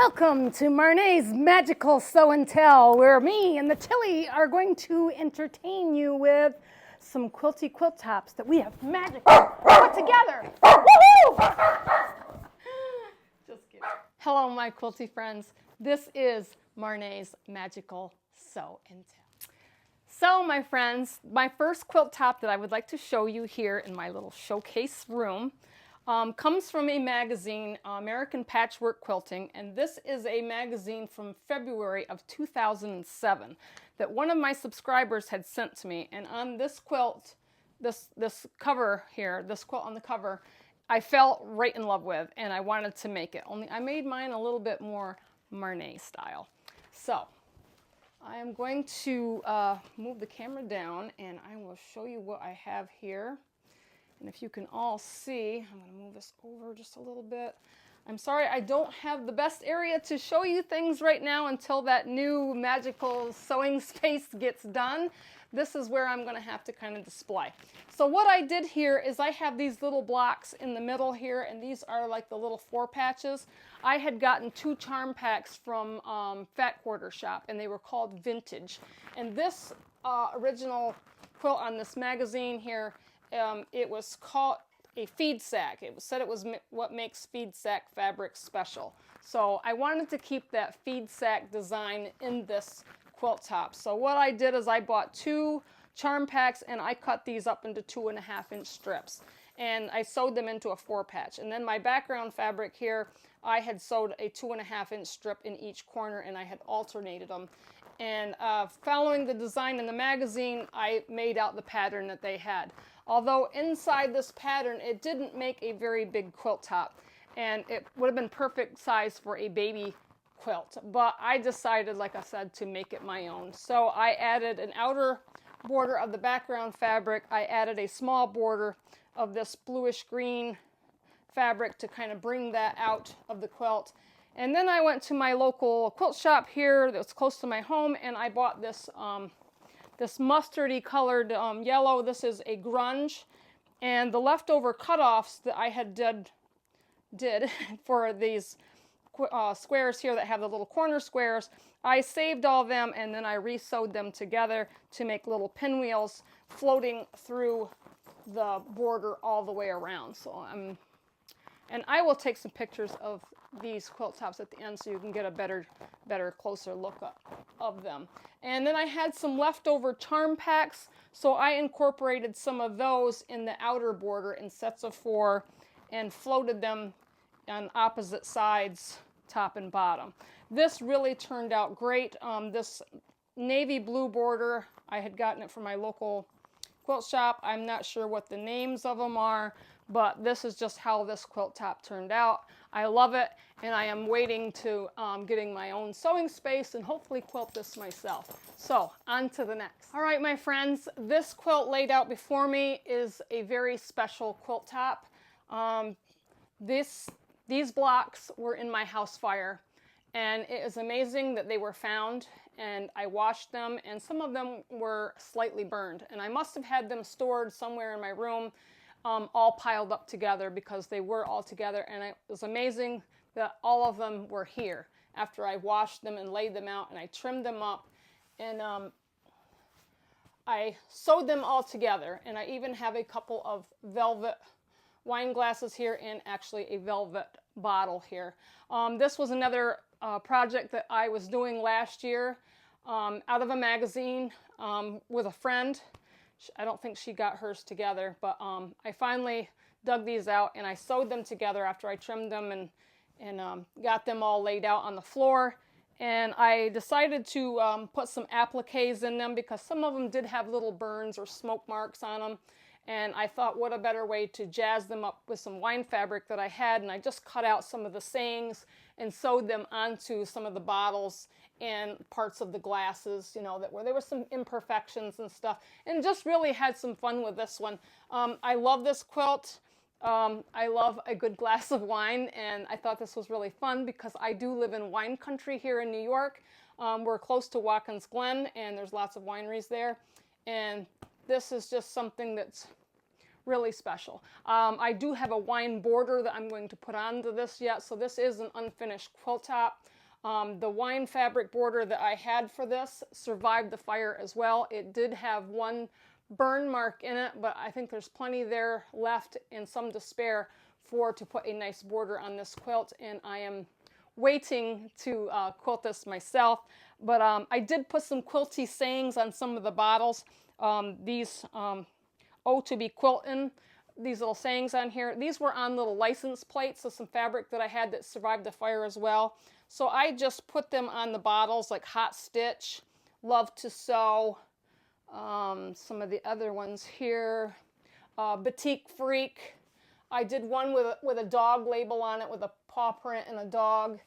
Welcome to Marnae's Magical Sew and Tell, where me and the Tilly are going to entertain you with some quilty quilt tops that we have magically put together. Woohoo! Just kidding. Hello, my quilty friends. This is Marnae's Magical Sew and Tell. So, my friends, my first quilt top that I would like to show you here in my little showcase room comes from a magazine, American Patchwork Quilting, and this is a magazine from February of 2007 that one of my subscribers had sent to me. And on this quilt, this cover here, this quilt on the cover, I fell right in love with, and I wanted to make it. Only I made mine a little bit more Marnae style. So I am going to move the camera down, and I will show you what I have here. And if you can all see, I'm going to move this over just a little bit. I'm sorry I don't have the best area to show you things right now until that new magical sewing space gets done. This is where I'm going to have to kind of display. So what I did here is I have these little blocks in the middle here, and these are like the little 4 patches. I had gotten 2 charm packs from Fat Quarter Shop, and they were called Vintage. And this original quilt on this magazine here, it was called a feed sack. It said it was what makes feed sack fabric special. So I wanted to keep that feed sack design in this quilt top. So what I did is I bought 2 charm packs, and I cut these up into 2.5-inch strips. And I sewed them into a 4 patch. And then my background fabric here, I had sewed a 2.5-inch strip in each corner, and I had alternated them. And following the design in the magazine, I made out the pattern that they had. Although inside this pattern, it didn't make a very big quilt top, and it would have been perfect size for a baby quilt. But I decided, like I said, to make it my own. So I added an outer border of the background fabric. I added a small border of this bluish green fabric to kind of bring that out of the quilt. And then I went to my local quilt shop here that's close to my home, and I bought this this mustardy colored yellow. This is a grunge, and the leftover cutoffs that I had did for these squares here that have the little corner squares, I saved all them, and then I re-sewed them together to make little pinwheels floating through the border all the way around. So and I will take some pictures of these quilt tops at the end so you can get a better closer look of them. And then I had some leftover charm packs, so I incorporated some of those in the outer border in sets of 4 and floated them on opposite sides, top and bottom. This really turned out great. This navy blue border, I had gotten it from my local quilt shop. I'm not sure what the names of them are, but this is just how this quilt top turned out. I love it, and I am waiting to getting my own sewing space and hopefully quilt this myself. So on to the next. All right, my friends, this quilt laid out before me is a very special quilt top. These blocks were in my house fire, and it is amazing that they were found, and I washed them, and some of them were slightly burned, and I must have had them stored somewhere in my room, all piled up together, because they were all together, and it was amazing that all of them were here after I washed them and laid them out, and I trimmed them up, and I sewed them all together. And I even have a couple of velvet wine glasses here, and actually a velvet bottle here. This was another project that I was doing last year out of a magazine with a friend. I don't think she got hers together, but I finally dug these out, and I sewed them together after I trimmed them and got them all laid out on the floor. And I decided to put some appliques in them because some of them did have little burns or smoke marks on them. And I thought, what a better way to jazz them up with some wine fabric that I had, and I just cut out some of the sayings and sewed them onto some of the bottles and parts of the glasses, you know, there were some imperfections and stuff, and just really had some fun with this one. I love this quilt. I love a good glass of wine, and I thought this was really fun because I do live in wine country here in New York. We're close to Watkins Glen, and there's lots of wineries there, and this is just something that's really special. I do have a wine border that I'm going to put onto this yet, so this is an unfinished quilt top. The wine fabric border that I had for this survived the fire as well. It did have one burn mark in it, but I think there's plenty there left and some to spare to put a nice border on this quilt, and I am waiting to quilt this myself. But I did put some quilty sayings on some of the bottles. These "Oh to be quiltin'," these little sayings on here. These were on little license plates of some fabric that I had that survived the fire as well. So I just put them on the bottles, like Hot Stitch, Love to Sew, some of the other ones here, Batik Freak. I did one with a dog label on it with a paw print and a dog,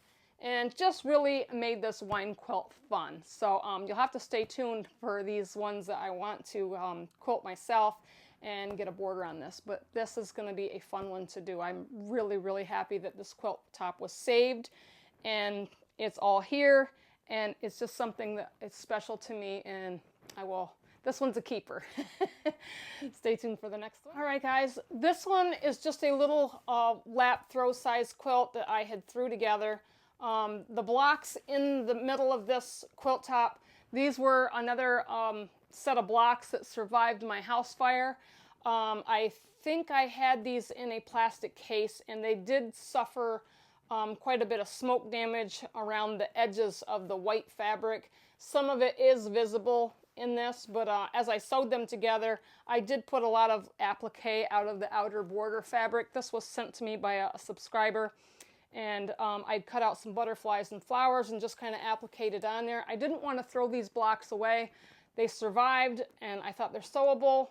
and just really made this wine quilt fun. So you'll have to stay tuned for these ones that I want to quilt myself and get a border on this. But this is going to be a fun one to do. I'm really, really happy that this quilt top was saved, and it's all here, and it's just something that is special to me, and this one's a keeper. Stay tuned for the next one. All right, guys, this one is just a little lap throw size quilt that I had threw together. The blocks in the middle of this quilt top, these were another set of blocks that survived my house fire. I think I had these in a plastic case, and they did suffer quite a bit of smoke damage around the edges of the white fabric. Some of it is visible in this, but as I sewed them together, I did put a lot of applique out of the outer border fabric. This was sent to me by a subscriber, and I'd cut out some butterflies and flowers and just kind of appliqued it on there. I didn't want to throw these blocks away. They survived, and I thought they're sewable,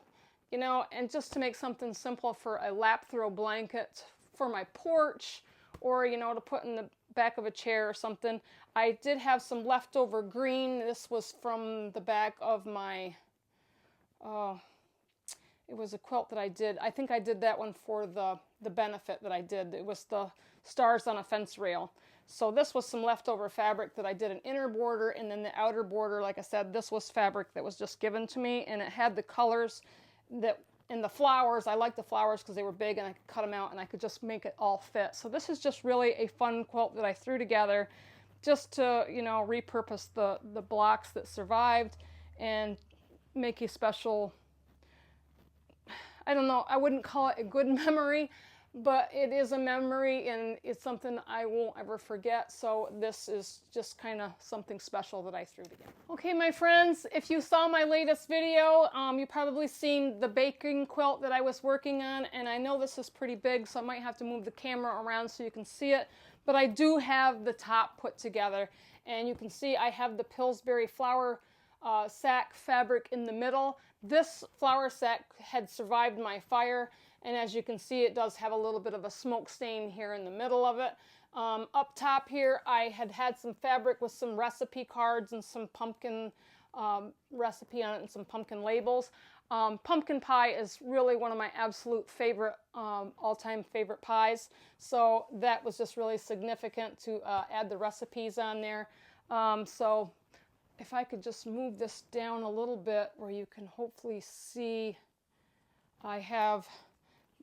you know, and just to make something simple for a lap throw blanket for my porch, or, you know, to put in the back of a chair or something. I did have some leftover green. This was from the back of my, it was a quilt that I did. I think I did that one for the benefit that I did. It was the Stars on a Fence Rail. So this was some leftover fabric that I did an inner border, and then the outer border, like I said, this was fabric that was just given to me, and it had the colors that, and the flowers. I liked the flowers because they were big and I could cut them out and I could just make it all fit. So this is just really a fun quilt that I threw together just to, you know, repurpose the blocks that survived and make a special, I don't know, I wouldn't call it a good memory, but it is a memory, and it's something I won't ever forget. So this is just kind of something special that I threw together. Okay, my friends, if you saw my latest video, you probably seen the baking quilt that I was working on, and I know this is pretty big, so I might have to move the camera around so you can see it, but I do have the top put together, and you can see I have the Pillsbury flower sack fabric in the middle. This flower sack had survived my fire, and as you can see, it does have a little bit of a smoke stain here in the middle of it. Up top here, I had some fabric with some recipe cards and some pumpkin recipe on it and some pumpkin labels. Pumpkin pie is really one of my absolute favorite, all-time favorite pies. So that was just really significant to add the recipes on there. So if I could just move this down a little bit where you can hopefully see, I have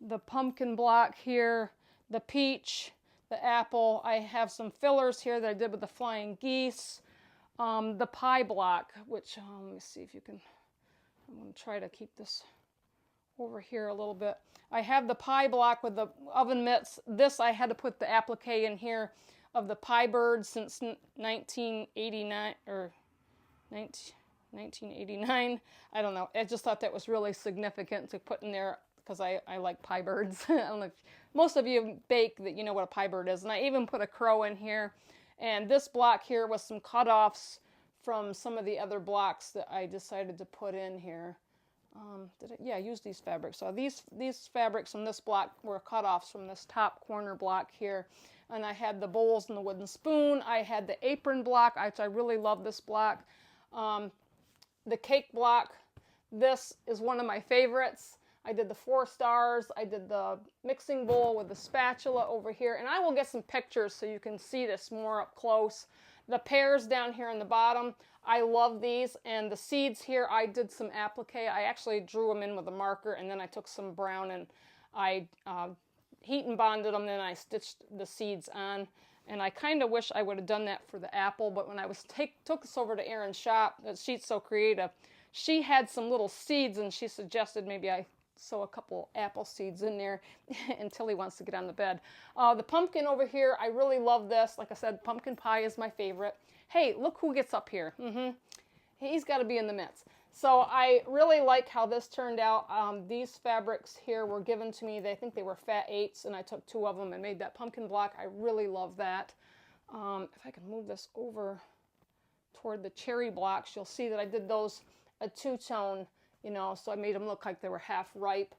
the pumpkin block here, the peach, the apple. I have some fillers here that I did with the flying geese. The pie block, which, let me see if you can, I'm going to try to keep this over here a little bit. I have the pie block with the oven mitts. This, I had to put the applique in here of the pie bird since 1989, or 1989. I don't know. I just thought that was really significant to put in there because I like pie birds. I don't know if most of you bake that you know what a pie bird is. And I even put a crow in here. And this block here was some cutoffs from some of the other blocks that I decided to put in here. Yeah, I used these fabrics. So these fabrics on this block were cutoffs from this top corner block here. And I had the bowls and the wooden spoon. I had the apron block, which I really love this block. The cake block, this is one of my favorites. I did the 4 stars. I did the mixing bowl with the spatula over here. And I will get some pictures so you can see this more up close. The pears down here on the bottom, I love these. And the seeds here, I did some applique. I actually drew them in with a marker, and then I took some brown and I heat and bonded them, then I stitched the seeds on. And I kind of wish I would have done that for the apple, but when I was took this over to Erin's shop, She's So Creative, she had some little seeds, and she suggested maybe I sew a couple apple seeds in there until he wants to get on the bed. The pumpkin over here, I really love this. Like I said, pumpkin pie is my favorite. Hey, look who gets up here. He's got to be in the midst. So I really like how this turned out. These fabrics here were given to me. I think they were fat 8s, and I took 2 of them and made that pumpkin block. I really love that. If I can move this over toward the cherry blocks, you'll see that I did those a 2-tone, you know, so I made them look like they were half ripe.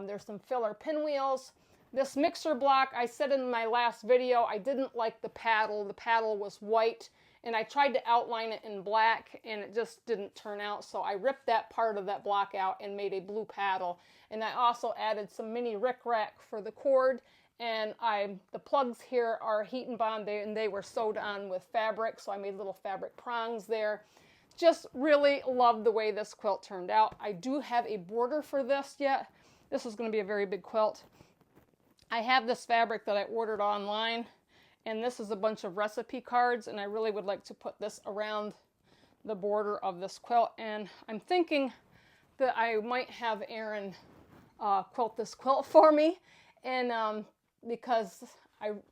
There's some filler pinwheels. This mixer block, I said in my last video, I didn't like the paddle. The paddle was white, and I tried to outline it in black, and it just didn't turn out. So I ripped that part of that block out and made a blue paddle. And I also added some mini rickrack for the cord. And the plugs here are heat and bond, and they were sewed on with fabric. So I made little fabric prongs there. Just really love the way this quilt turned out. I do have a border for this yet. This is going to be a very big quilt. I have this fabric that I ordered online, and this is a bunch of recipe cards, and I really would like to put this around the border of this quilt. And I'm thinking that I might have Erin quilt this quilt for me, and because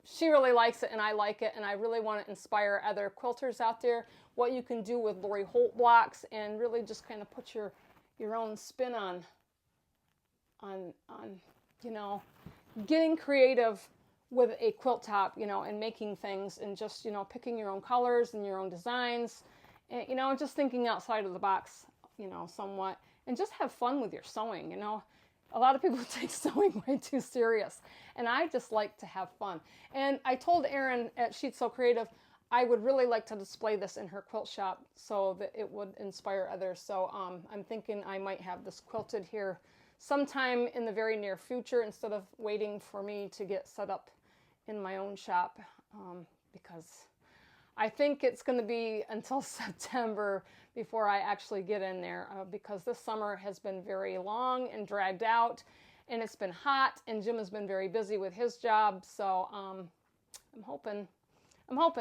she really likes it and I like it, and I really want to inspire other quilters out there what you can do with Lori Holt blocks, and really just kind of put your own spin on you know, getting creative with a quilt top, you know, and making things, and just, you know, picking your own colors and your own designs, and, you know, just thinking outside of the box, you know, somewhat, and just have fun with your sewing. You know, a lot of people take sewing way too serious, and I just like to have fun. And I told Erin at She's So Creative I would really like to display this in her quilt shop so that it would inspire others. So I'm thinking I might have this quilted here sometime in the very near future, instead of waiting for me to get set up in my own shop, because I think it's going to be until September before I actually get in there, because this summer has been very long and dragged out, and it's been hot, and Jim has been very busy with his job. So I'm hoping,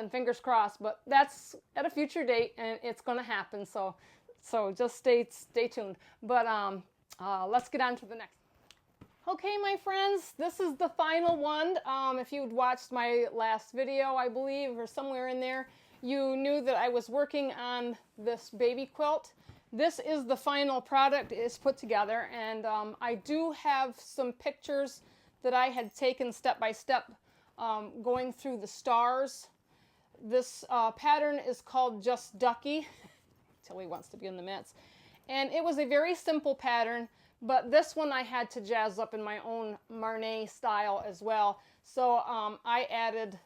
fingers crossed, but that's at a future date, and it's going to happen. So just stay tuned. But let's get on to the next. Okay, my friends, this is the final one. If you'd watched my last video, I believe, or somewhere in there, you knew that I was working on this baby quilt. This is the final product. It's put together, and I do have some pictures that I had taken step by step, going through the stars. This pattern is called Just Ducky. Till he wants to be in the midst. And it was a very simple pattern, but this one I had to jazz up in my own Marnae style as well. So I added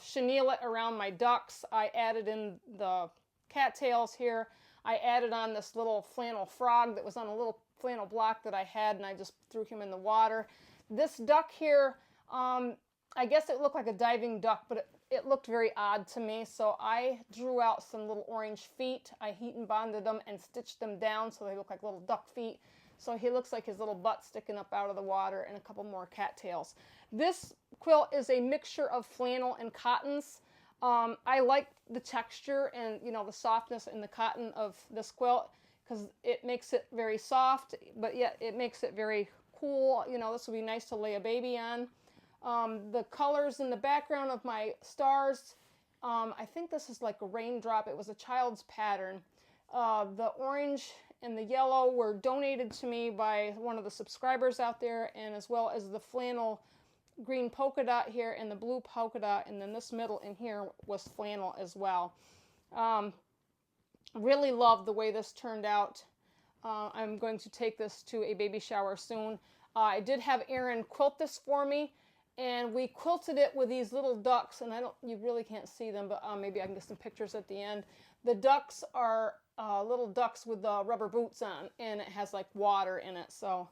chenille around my ducks. I added in the cattails here. I added on this little flannel frog that was on a little flannel block that I had, and I just threw him in the water. This duck here, I guess it looked like a diving duck, but it looked very odd to me, so I drew out some little orange feet. I heat and bonded them and stitched them down so they look like little duck feet. So he looks like his little butt sticking up out of the water, and a couple more cattails. This quilt is a mixture of flannel and cottons. I like the texture and, you know, the softness in the cotton of this quilt, because it makes it very soft, but yet it makes it very cool. You know, this would be nice to lay a baby on. The colors in the background of my stars, I think this is like a raindrop. It was a child's pattern. The orange and the yellow were donated to me by one of the subscribers out there, and as well as the flannel green polka dot here and the blue polka dot, and then this middle in here was flannel as well. Really love the way this turned out. I'm going to take this to a baby shower soon. I did have Erin quilt this for me, and we quilted it with these little ducks, and you really can't see them, but maybe I can get some pictures at the end. The ducks are little ducks with rubber boots on, and it has like water in it. So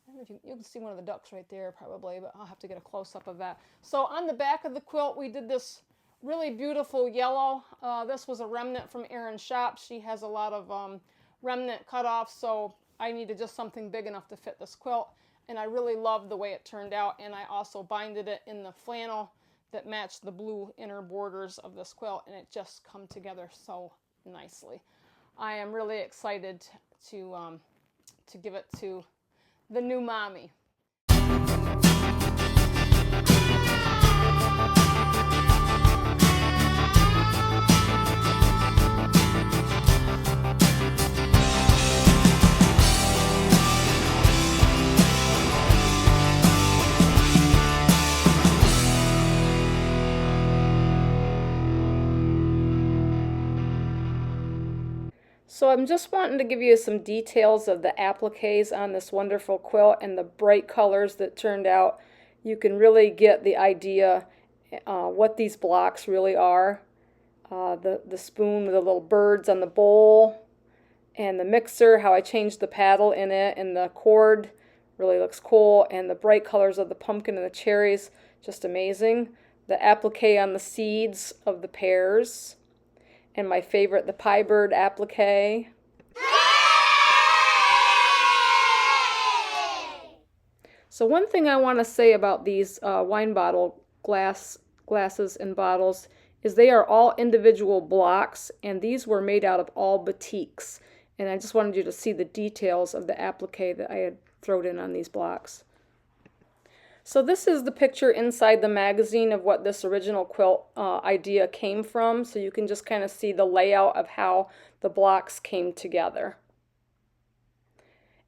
I don't know if you can see one of the ducks right there probably, but I'll have to get a close-up of that. So on the back of the quilt, we did this really beautiful yellow. This was a remnant from Erin's shop. She has a lot of remnant cutoffs, so I needed just something big enough to fit this quilt. And I really loved the way it turned out, and I also binded it in the flannel that matched the blue inner borders of this quilt, and it just come together so nicely. I am really excited to give it to the new mommy. So I'm just wanting to give you some details of the appliques on this wonderful quilt and the bright colors that turned out. You can really get the idea what these blocks really are. The spoon with the little birds on the bowl, and the mixer, how I changed the paddle in it, and the cord really looks cool, and the bright colors of the pumpkin and the cherries, just amazing. The applique on the seeds of the pears. And my favorite, the pie bird applique. So one thing I want to say about these wine bottle glasses and bottles is they are all individual blocks, and these were made out of all batiks. And I just wanted you to see the details of the applique that I had thrown in on these blocks. So this is the picture inside the magazine of what this original quilt idea came from. So you can just kind of see the layout of how the blocks came together.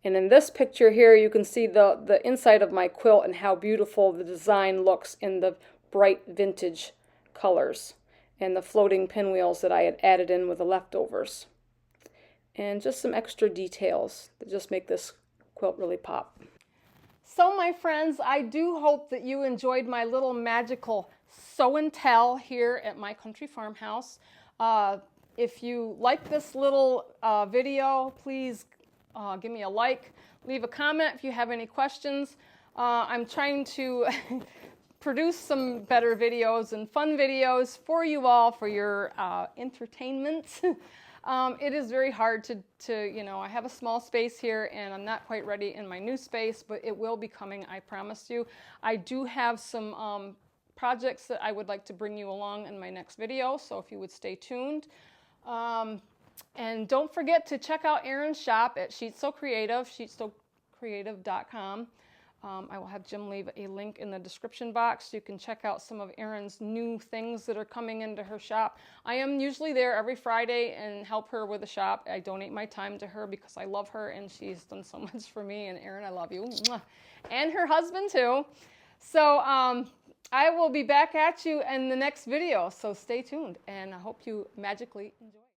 And in this picture here, you can see the inside of my quilt and how beautiful the design looks in the bright vintage colors and the floating pinwheels that I had added in with the leftovers. And just some extra details that just make this quilt really pop. So my friends, I do hope that you enjoyed my little magical show and tell here at my country farmhouse. If you like this little video, please give me a like, leave a comment if you have any questions. I'm trying to produce some better videos and fun videos for you all for your entertainment. It is very hard to, you know, I have a small space here and I'm not quite ready in my new space, but it will be coming, I promise you. I do have some projects that I would like to bring you along in my next video, so if you would stay tuned. And don't forget to check out Erin's shop at Sheets So Creative, sheetsocreative.com. I will have Jim leave a link in the description box so you can check out some of Erin's new things that are coming into her shop. I am usually there every Friday and help her with the shop. I donate my time to her because I love her and she's done so much for me. And Erin, I love you. And her husband too. So I will be back at you in the next video. So stay tuned and I hope you magically enjoy.